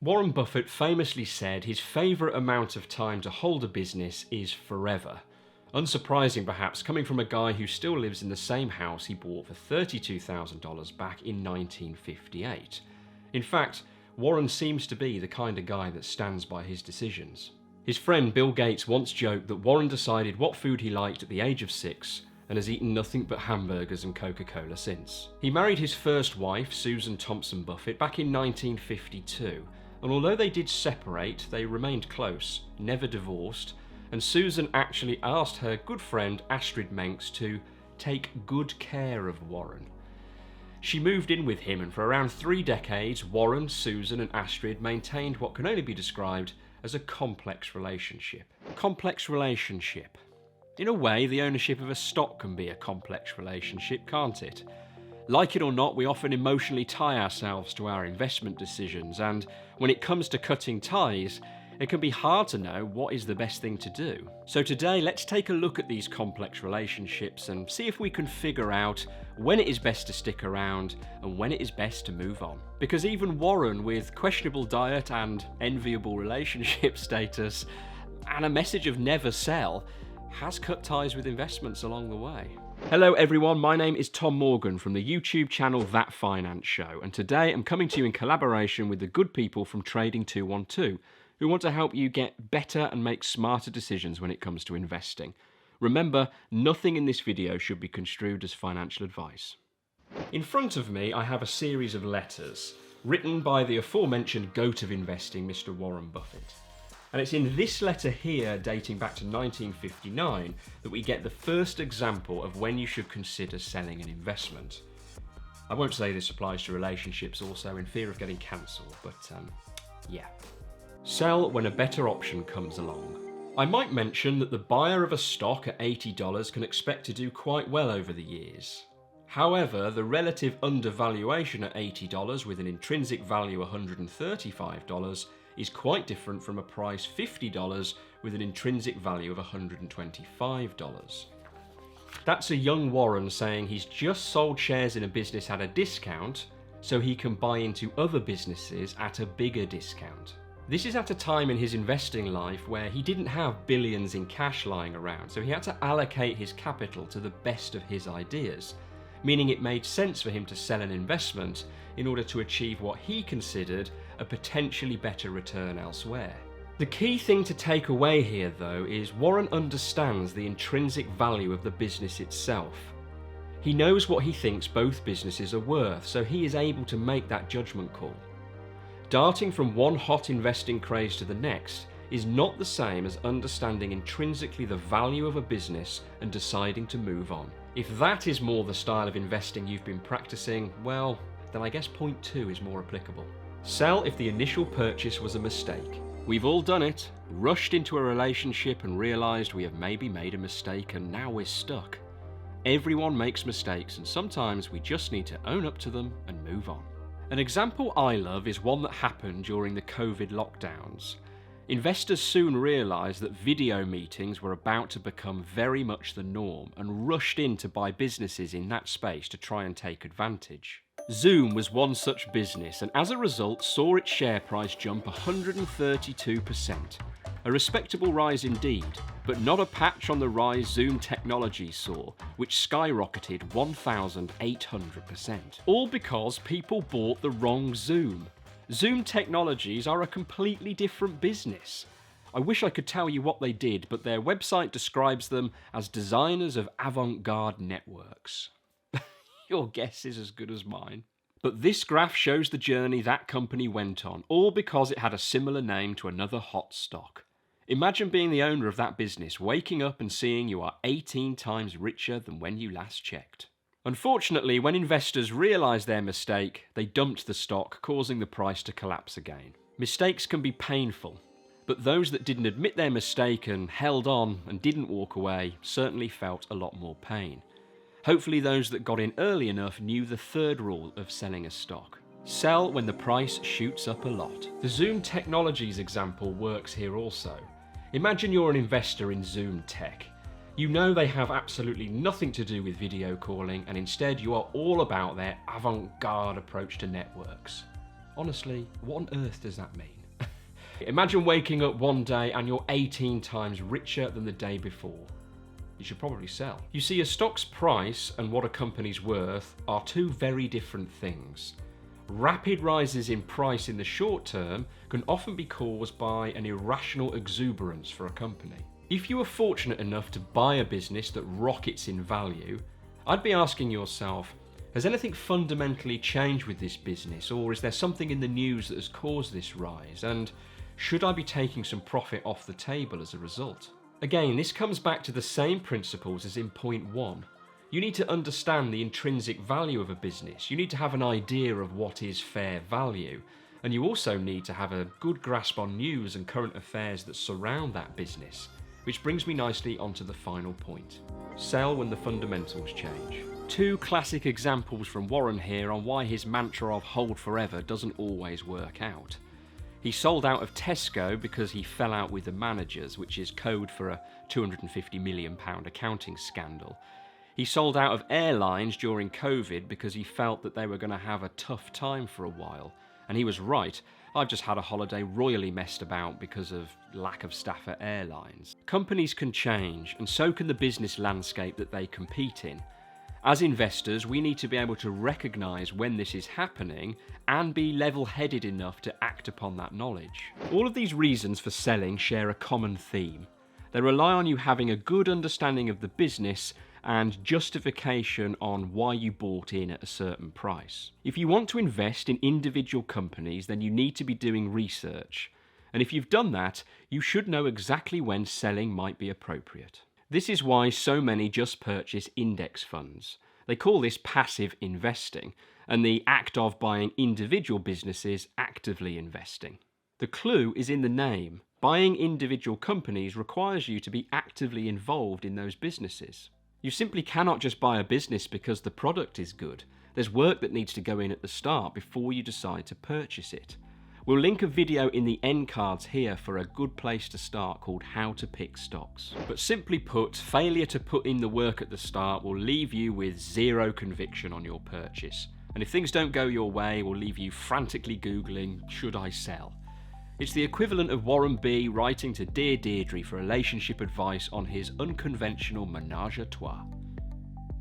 Warren Buffett famously said his favourite amount of time to hold a business is forever. Unsurprising perhaps, coming from a guy who still lives in the same house he bought for $32,000 back in 1958. In fact, Warren seems to be the kind of guy that stands by his decisions. His friend Bill Gates once joked that Warren decided what food he liked at the age of 6 and has eaten nothing but hamburgers and Coca-Cola since. He married his first wife, Susan Thompson Buffett, back in 1952. And although they did separate, they remained close, never divorced, and Susan actually asked her good friend Astrid Menks to take good care of Warren. She moved in with him, and for around 3 decades, Warren, Susan and Astrid maintained what can only be described as a complex relationship. Complex relationship. In a way, the ownership of a stock can be a complex relationship, can't it? Like it or not, we often emotionally tie ourselves to our investment decisions, and when it comes to cutting ties, it can be hard to know what is the best thing to do. So today, let's take a look at these complex relationships and see if we can figure out when it is best to stick around and when it is best to move on. Because even Warren, with questionable diet and enviable relationship status, and a message of never sell, has cut ties with investments along the way. Hello everyone, my name is Tom Morgan from the YouTube channel That Finance Show, and today I'm coming to you in collaboration with the good people from Trading 212, who want to help you get better and make smarter decisions when it comes to investing. Remember, nothing in this video should be construed as financial advice. In front of me I have a series of letters written by the aforementioned goat of investing, Mr. Warren Buffett. And it's in this letter here, dating back to 1959, that we get the first example of when you should consider selling an investment. I won't say this applies to relationships also, in fear of getting cancelled, but yeah. Sell when a better option comes along. I might mention that the buyer of a stock at $80 can expect to do quite well over the years. However, the relative undervaluation at $80 with an intrinsic value $135 is quite different from a price $50 with an intrinsic value of $125. That's a young Warren saying he's just sold shares in a business at a discount so he can buy into other businesses at a bigger discount. This is at a time in his investing life where he didn't have billions in cash lying around, so he had to allocate his capital to the best of his ideas, meaning it made sense for him to sell an investment in order to achieve what he considered a potentially better return elsewhere. The key thing to take away here, though, is Warren understands the intrinsic value of the business itself. He knows what he thinks both businesses are worth, so he is able to make that judgment call. Darting from one hot investing craze to the next is not the same as understanding intrinsically the value of a business and deciding to move on. If that is more the style of investing you've been practicing, well, then I guess point 2 is more applicable. Sell if the initial purchase was a mistake. We've all done it, rushed into a relationship and realised we have maybe made a mistake and now we're stuck. Everyone makes mistakes and sometimes we just need to own up to them and move on. An example I love is one that happened during the COVID lockdowns. Investors soon realised that video meetings were about to become very much the norm and rushed in to buy businesses in that space to try and take advantage. Zoom was one such business and as a result saw its share price jump 132%. A respectable rise indeed, but not a patch on the rise Zoom Technologies saw, which skyrocketed 1,800%. All because people bought the wrong Zoom. Zoom Technologies are a completely different business. I wish I could tell you what they did, but their website describes them as designers of avant-garde networks. Your guess is as good as mine. But this graph shows the journey that company went on, all because it had a similar name to another hot stock. Imagine being the owner of that business, waking up and seeing you are 18 times richer than when you last checked. Unfortunately, when investors realised their mistake, they dumped the stock, causing the price to collapse again. Mistakes can be painful, but those that didn't admit their mistake and held on and didn't walk away certainly felt a lot more pain. Hopefully those that got in early enough knew the third rule of selling a stock. Sell when the price shoots up a lot. The Zoom Technologies example works here also. Imagine you're an investor in Zoom Tech. You know they have absolutely nothing to do with video calling and instead you are all about their avant-garde approach to networks. Honestly, what on earth does that mean? Imagine waking up one day and you're 18 times richer than the day before. You should probably sell. You see, a stock's price and what a company's worth are two very different things. Rapid rises in price in the short term can often be caused by an irrational exuberance for a company. If you are fortunate enough to buy a business that rockets in value, I'd be asking yourself, has anything fundamentally changed with this business, or is there something in the news that has caused this rise, and should I be taking some profit off the table as a result? Again, this comes back to the same principles as in point 1. You need to understand the intrinsic value of a business. You need to have an idea of what is fair value. And you also need to have a good grasp on news and current affairs that surround that business. Which brings me nicely onto the final point. Sell when the fundamentals change. Two classic examples from Warren here on why his mantra of hold forever doesn't always work out. He sold out of Tesco because he fell out with the managers, which is code for a £250 million accounting scandal. He sold out of airlines during COVID because he felt that they were going to have a tough time for a while. And he was right. I've just had a holiday royally messed about because of lack of staff at airlines. Companies can change, and so can the business landscape that they compete in. As investors, we need to be able to recognise when this is happening and be level-headed enough to act upon that knowledge. All of these reasons for selling share a common theme. They rely on you having a good understanding of the business and justification on why you bought in at a certain price. If you want to invest in individual companies, then you need to be doing research. And if you've done that, you should know exactly when selling might be appropriate. This is why so many just purchase index funds. They call this passive investing, and the act of buying individual businesses actively investing. The clue is in the name. Buying individual companies requires you to be actively involved in those businesses. You simply cannot just buy a business because the product is good. There's work that needs to go in at the start before you decide to purchase it. We'll link a video in the end cards here for a good place to start called How to Pick Stocks. But simply put, failure to put in the work at the start will leave you with zero conviction on your purchase. And if things don't go your way, will leave you frantically Googling, should I sell? It's the equivalent of Warren B writing to Dear Deirdre for relationship advice on his unconventional menage a trois.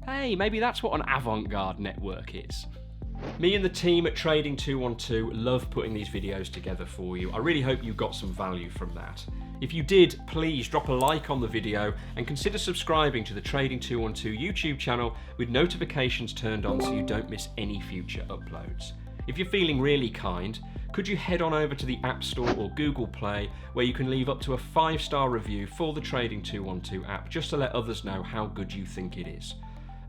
Hey, maybe that's what an avant-garde network is. Me and the team at Trading 212 love putting these videos together for you. I really hope you got some value from that. If you did, please drop a like on the video and consider subscribing to the Trading 212 YouTube channel with notifications turned on so you don't miss any future uploads. If you're feeling really kind, could you head on over to the App Store or Google Play where you can leave up to a 5-star review for the Trading 212 app just to let others know how good you think it is.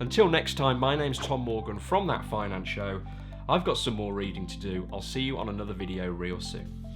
Until next time, my name's Tom Morgan from That Finance Show. I've got some more reading to do. I'll see you on another video real soon.